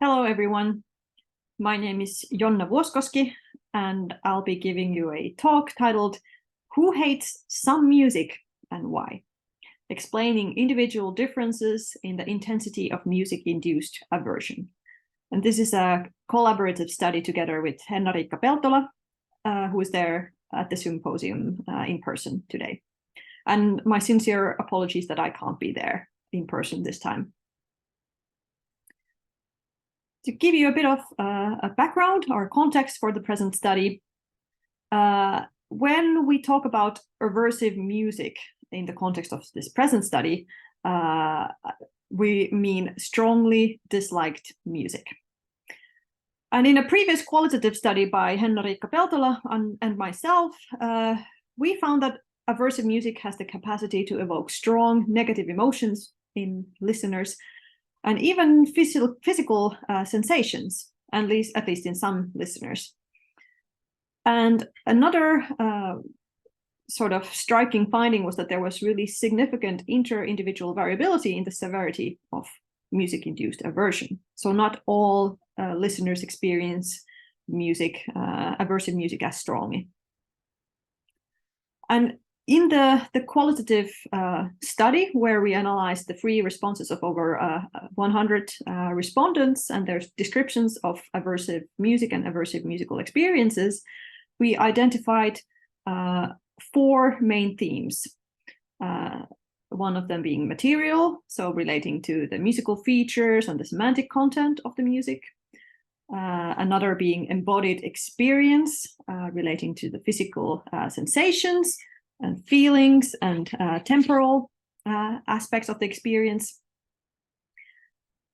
Hello, everyone. My name is Jonna Vuoskoski, and I'll be giving you a talk titled Who Hates Some Music and Why? Explaining individual differences in the intensity of music-induced aversion. And this is a collaborative study together with Henna-Riikka Peltola, who is there at the symposium in person today. And my sincere apologies that I can't be there in person this time. To give you a bit of a background or context for the present study, when we talk about aversive music in the context of this present study, we mean strongly disliked music. And in a previous qualitative study by Henna-Riikka Peltola and myself, we found that aversive music has the capacity to evoke strong negative emotions in listeners, and even physical sensations, at least in some listeners. And another sort of striking finding was that there was really significant inter-individual variability in the severity of music-induced aversion. So not all listeners experience aversive music as strongly. And in the qualitative study, where we analyzed the free responses of over 100 respondents and their descriptions of aversive music and aversive musical experiences, we identified 4 main themes. One of them being material, so relating to the musical features and the semantic content of the music. Another being embodied experience, relating to the physical sensations and feelings and temporal aspects of the experience.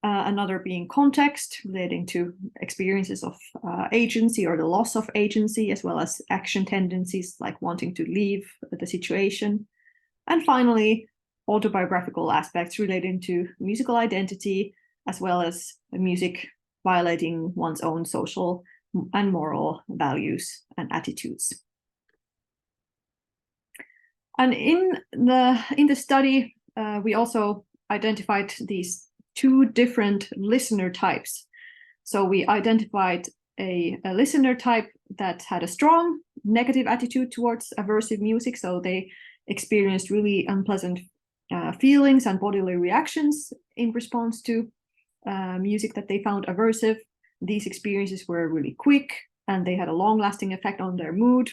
Another being context, relating to experiences of agency or the loss of agency, as well as action tendencies like wanting to leave the situation. And finally, autobiographical aspects relating to musical identity, as well as music violating one's own social and moral values and attitudes. And in the study, we also identified these 2 different listener types. So we identified a listener type that had a strong negative attitude towards aversive music. So they experienced really unpleasant feelings and bodily reactions in response to music that they found aversive. These experiences were really quick and they had a long-lasting effect on their mood.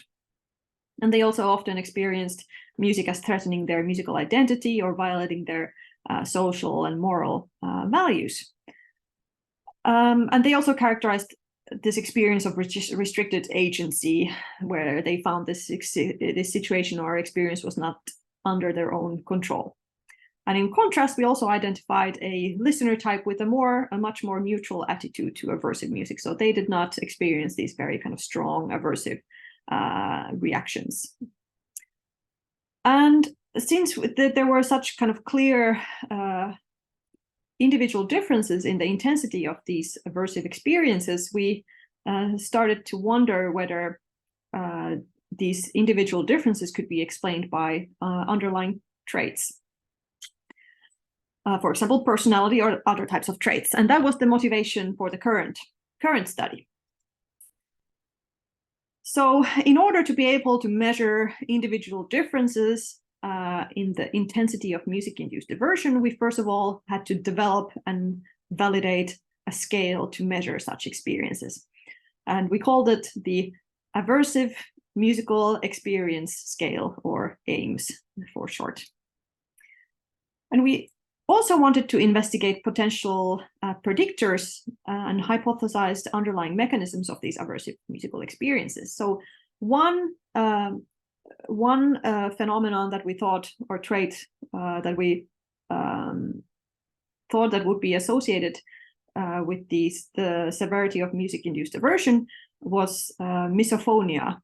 And they also often experienced music as threatening their musical identity or violating their social and moral values. And they also characterized this experience of restricted agency, where they found this situation or experience was not under their own control. And in contrast, we also identified a listener type with a much more neutral attitude to aversive music. So they did not experience these very kind of strong aversive reactions. And since there were such kind of clear individual differences in the intensity of these aversive experiences, we started to wonder whether these individual differences could be explained by underlying traits. For example, personality or other types of traits. And that was the motivation for the current study. So in order to be able to measure individual differences in the intensity of music-induced aversion, we first of all had to develop and validate a scale to measure such experiences. And we called it the Aversive Musical Experience Scale, or AIMS for short. And we also wanted to investigate potential predictors and hypothesized underlying mechanisms of these aversive musical experiences. So one phenomenon that we thought, or trait that we thought that would be associated with the severity of music-induced aversion was misophonia,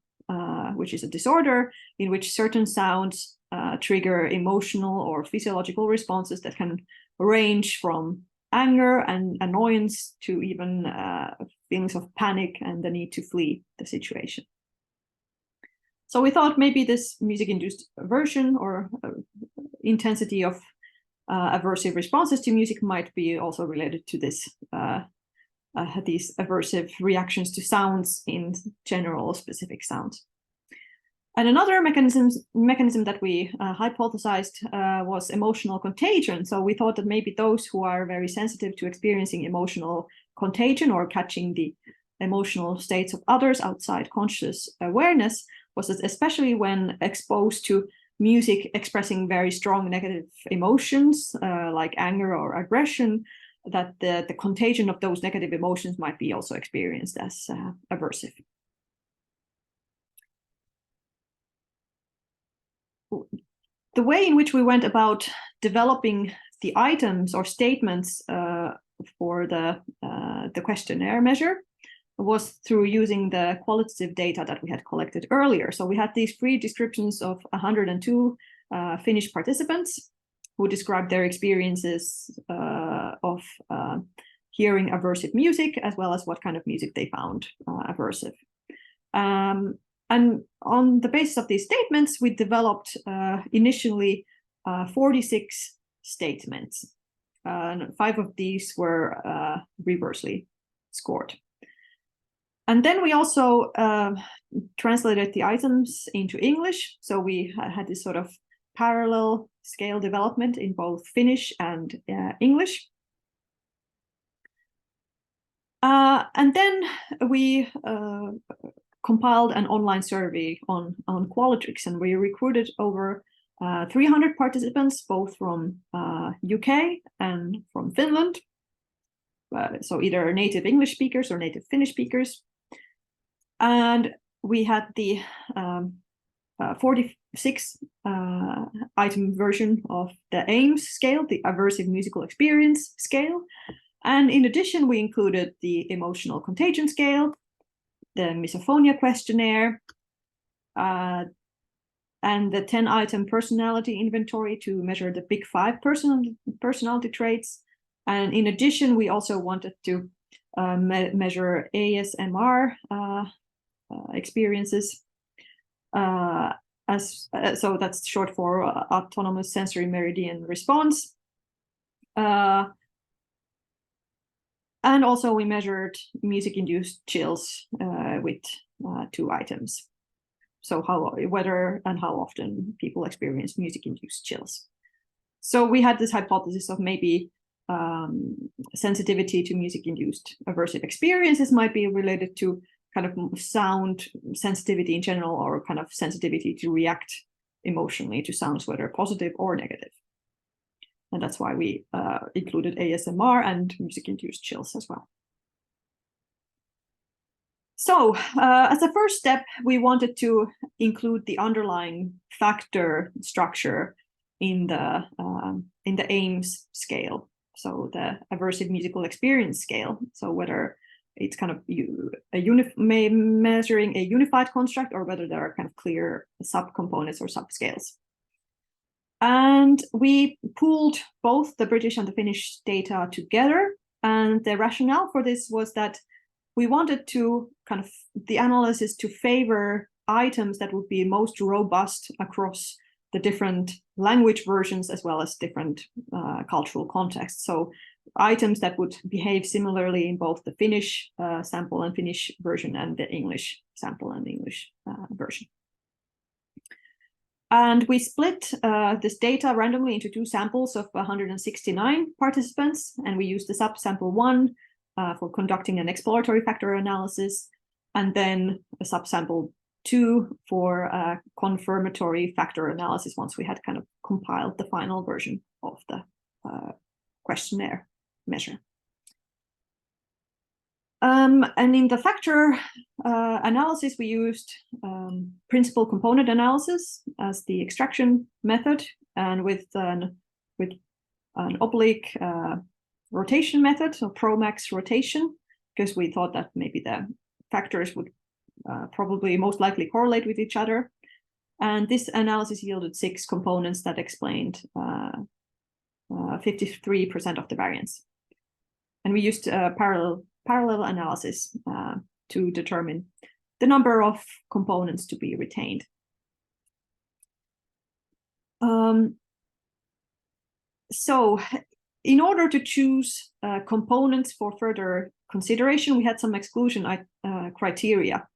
which is a disorder in which certain sounds trigger emotional or physiological responses that can range from anger and annoyance to even feelings of panic and the need to flee the situation. So we thought maybe this music-induced aversion or intensity of aversive responses to music might be also related to this these aversive reactions to sounds in general specific sounds. And another mechanism that we hypothesized was emotional contagion. So we thought that maybe those who are very sensitive to experiencing emotional contagion or catching the emotional states of others outside conscious awareness was especially when exposed to music expressing very strong negative emotions like anger or aggression, that the contagion of those negative emotions might be also experienced as aversive. The way in which we went about developing the items or statements for the questionnaire measure was through using the qualitative data that we had collected earlier. So we had these free descriptions of 102 Finnish participants who described their experiences of hearing aversive music, as well as what kind of music they found aversive. And on the basis of these statements, we developed initially 46 statements. 5 of these were reversely scored. And then we also translated the items into English. So we had this sort of parallel scale development in both Finnish and English. And then we compiled an online survey on Qualtrics, and we recruited over 300 participants, both from UK and from Finland. So either native English speakers or native Finnish speakers. And we had the 46 item version of the AIMS scale, the aversive musical experience scale. And in addition, we included the emotional contagion scale, the misophonia questionnaire, and the 10-item personality inventory to measure the big 5 personality traits. And in addition, we also wanted to measure ASMR experiences. So that's short for autonomous sensory meridian response. And also we measured music-induced chills with 2 items. So whether and how often people experience music-induced chills. So we had this hypothesis of maybe sensitivity to music-induced aversive experiences might be related to kind of sound sensitivity in general, or kind of sensitivity to react emotionally to sounds, whether positive or negative. And that's why we included ASMR and music-induced chills as well. So as a first step, we wanted to include the underlying factor structure in the AIMS scale, so the aversive musical experience scale. So whether it's kind of measuring a unified construct, or whether there are kind of clear subcomponents or subscales. And we pooled both the British and the Finnish data together. And the rationale for this was that we wanted to kind of the analysis to favor items that would be most robust across the different language versions, as well as different cultural contexts. So items that would behave similarly in both the Finnish sample and Finnish version, and the English sample and English version. And we split this data randomly into 2 samples of 169 participants, and we used the subsample 1 for conducting an exploratory factor analysis, and then a subsample 2 for confirmatory factor analysis once we had kind of compiled the final version of the questionnaire measure. And in the factor analysis, we used principal component analysis as the extraction method, and with an oblique rotation method, so Promax rotation, because we thought that maybe the factors would probably most likely correlate with each other. And this analysis yielded 6 components that explained 53% of the variance. And we used parallel analysis to determine the number of components to be retained. So in order to choose components for further consideration, we had some exclusion criteria.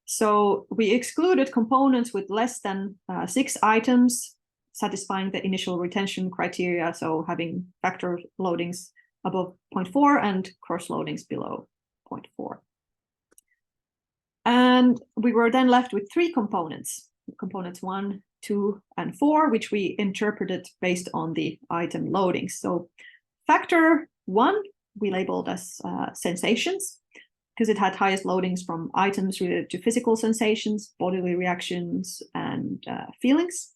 So we excluded components with less than 6 items, satisfying the initial retention criteria, so having factor loadings above 0.4 and cross loadings below 0.4. And we were then left with 3 components, components 1, 2, and 4, which we interpreted based on the item loadings. So factor 1, we labeled as sensations, because it had highest loadings from items related to physical sensations, bodily reactions, and feelings.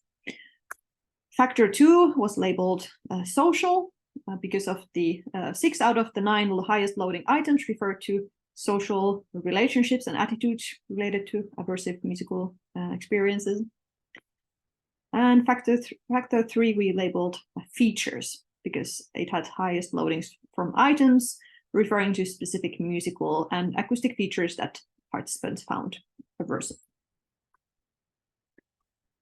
Factor 2 was labeled social, because of the 6 out of the 9 highest loading items referred to social relationships and attitudes related to aversive musical experiences. And factor 3 we labeled features, because it had highest loadings from items referring to specific musical and acoustic features that participants found aversive.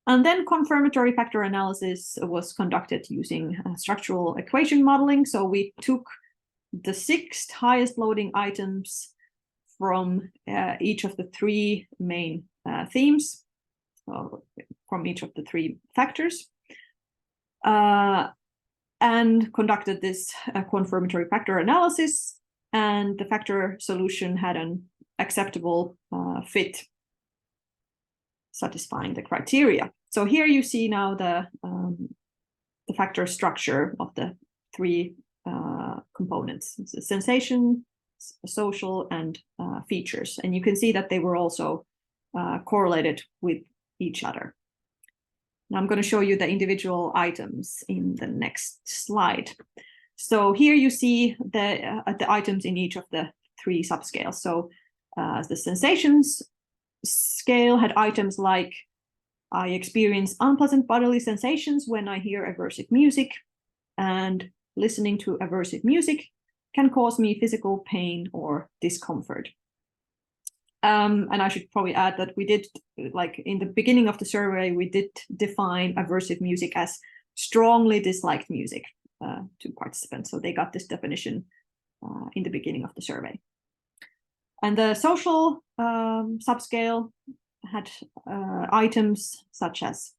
And then confirmatory factor analysis was conducted using structural equation modeling. So we took the 6 highest loading items from each of the 3 main themes, from each of the 3 factors, and conducted this confirmatory factor analysis, and the factor solution had an acceptable fit, satisfying the criteria. So here you see now the factor structure of the 3 components: the sensation, social, and features. And you can see that they were also correlated with each other. Now I'm going to show you the individual items in the next slide. So here you see the items in each of the 3 subscales. So the sensations scale had items like, I experience unpleasant bodily sensations when I hear aversive music, and listening to aversive music can cause me physical pain or discomfort. And I should probably add that we did, like in the beginning of the survey, we did define aversive music as strongly disliked music to participants. So they got this definition in the beginning of the survey. And the social subscale had items such as,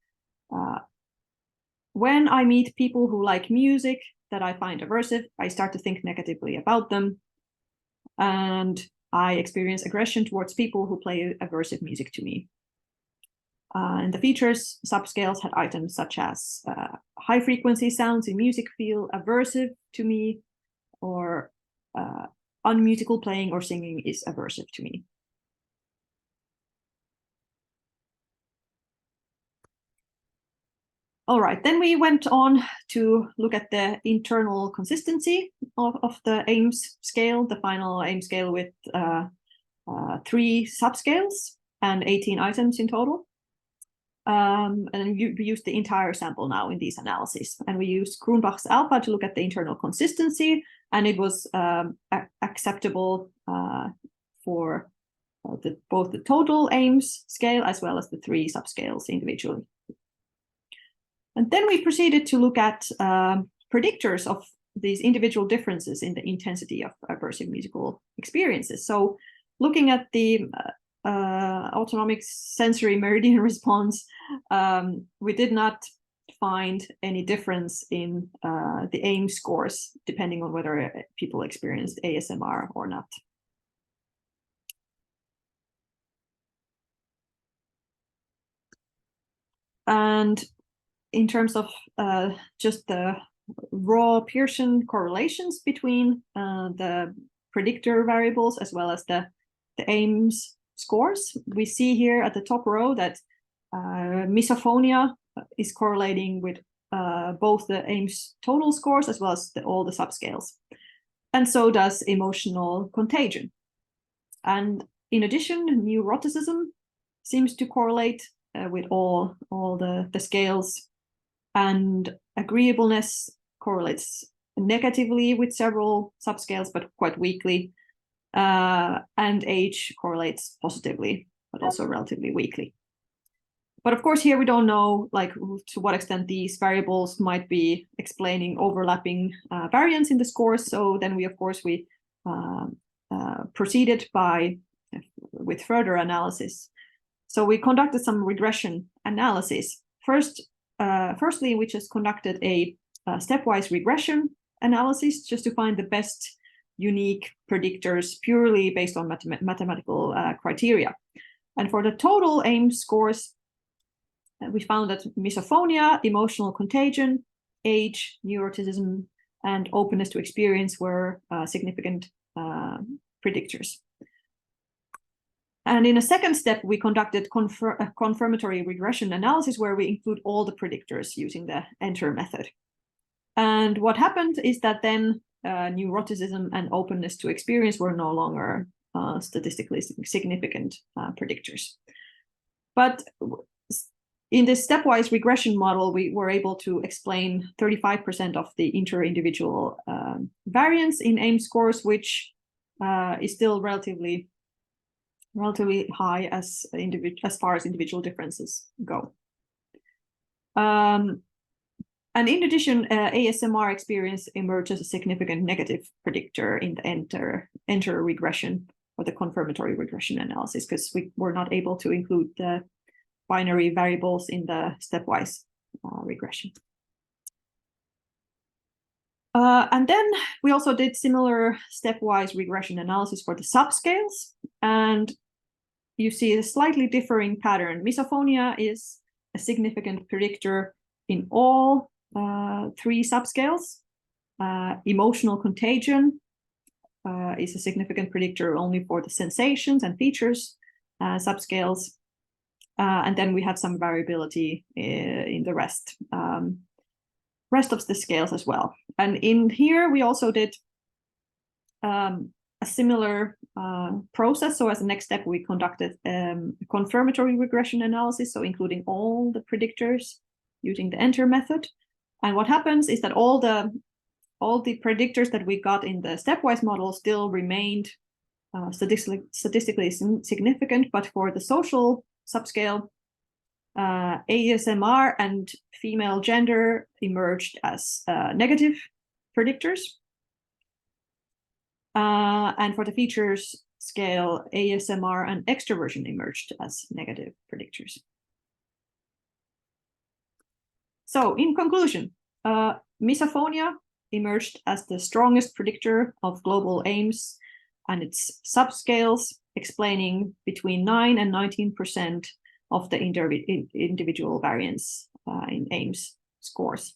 when I meet people who like music that I find aversive, I start to think negatively about them. And I experience aggression towards people who play aversive music to me. And the features subscales had items such as high frequency sounds in music feel aversive to me, or unmusical playing or singing is aversive to me. All right, then we went on to look at the internal consistency of the AIMS scale, the final AIMS scale with 3 subscales and 18 items in total. And we used the entire sample now in these analyses. And we used Krumbach's alpha to look at the internal consistency, and it was acceptable for both the total AIMS scale as well as the 3 subscales individually. And then we proceeded to look at predictors of these individual differences in the intensity of aversive musical experiences. So looking at the autonomic sensory meridian response, we did not find any difference in the AIM scores, depending on whether people experienced ASMR or not. And in terms of just the raw Pearson correlations between the predictor variables as well as the AIMS scores, we see here at the top row that misophonia is correlating with both the AIMS total scores as well as all the subscales. And so does emotional contagion. And in addition, neuroticism seems to correlate with all the scales, and agreeableness correlates negatively with several subscales, but quite weakly. And age correlates positively, but also relatively weakly. But of course, here we don't know like to what extent these variables might be explaining overlapping variance in the scores. So then we proceeded with further analysis. So we conducted some regression analysis. Firstly, we just conducted a stepwise regression analysis just to find the best unique predictors purely based on mathematical criteria. And for the total AIM scores, we found that misophonia, emotional contagion, age, neuroticism, and openness to experience were significant predictors. And in a second step, we conducted a confirmatory regression analysis where we include all the predictors using the enter method. And what happened is that then neuroticism and openness to experience were no longer statistically significant predictors. But in this stepwise regression model, we were able to explain 35% of the inter-individual variance in AIM scores, which is still relatively high as far as individual differences go. And in addition, ASMR experience emerged as a significant negative predictor in the enter regression or the confirmatory regression analysis, because we were not able to include the binary variables in the stepwise regression. And then we also did similar stepwise regression analysis for the subscales, and you see a slightly differing pattern. Misophonia is a significant predictor in all 3 subscales. Emotional contagion is a significant predictor only for the sensations and features subscales. And then we have some variability in the rest of the scales as well. And in here, we also did a similar process. So as a next step, we conducted a confirmatory regression analysis, so including all the predictors using the enter method. And what happens is that all the predictors that we got in the stepwise model still remained statistically significant, but for the social subscale, ASMR and female gender emerged as negative predictors. And for the features scale, ASMR and extroversion emerged as negative predictors. So in conclusion, misophonia emerged as the strongest predictor of global AIMS and its subscales, explaining between 9 and 19% of the individual variance in AIMS scores.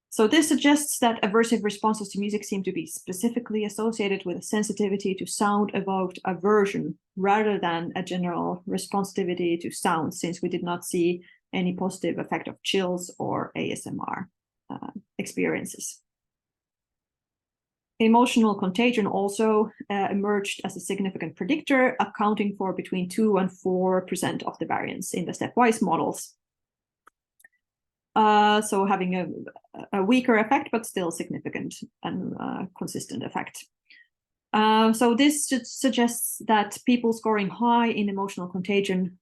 So this suggests that aversive responses to music seem to be specifically associated with a sensitivity to sound-evoked aversion rather than a general responsivity to sound, since we did not see any positive effect of chills or ASMR experiences. Emotional contagion also emerged as a significant predictor, accounting for between 2 and 4% of the variance in the stepwise models. So having a weaker effect, but still significant and consistent effect. So this suggests that people scoring high in emotional contagion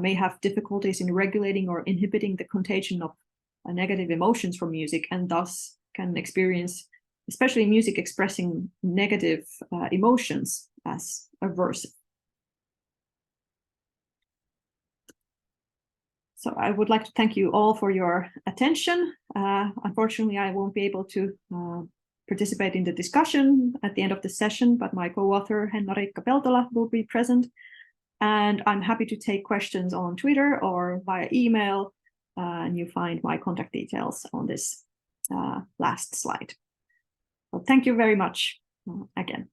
may have difficulties in regulating or inhibiting the contagion of negative emotions from music, and thus can experience, especially music expressing negative emotions, as aversive. So I would like to thank you all for your attention. Unfortunately, I won't be able to participate in the discussion at the end of the session, but my co-author Henna-Riikka Peltola will be present. And I'm happy to take questions on Twitter or via email. And you find my contact details on this last slide. Well, thank you very much again.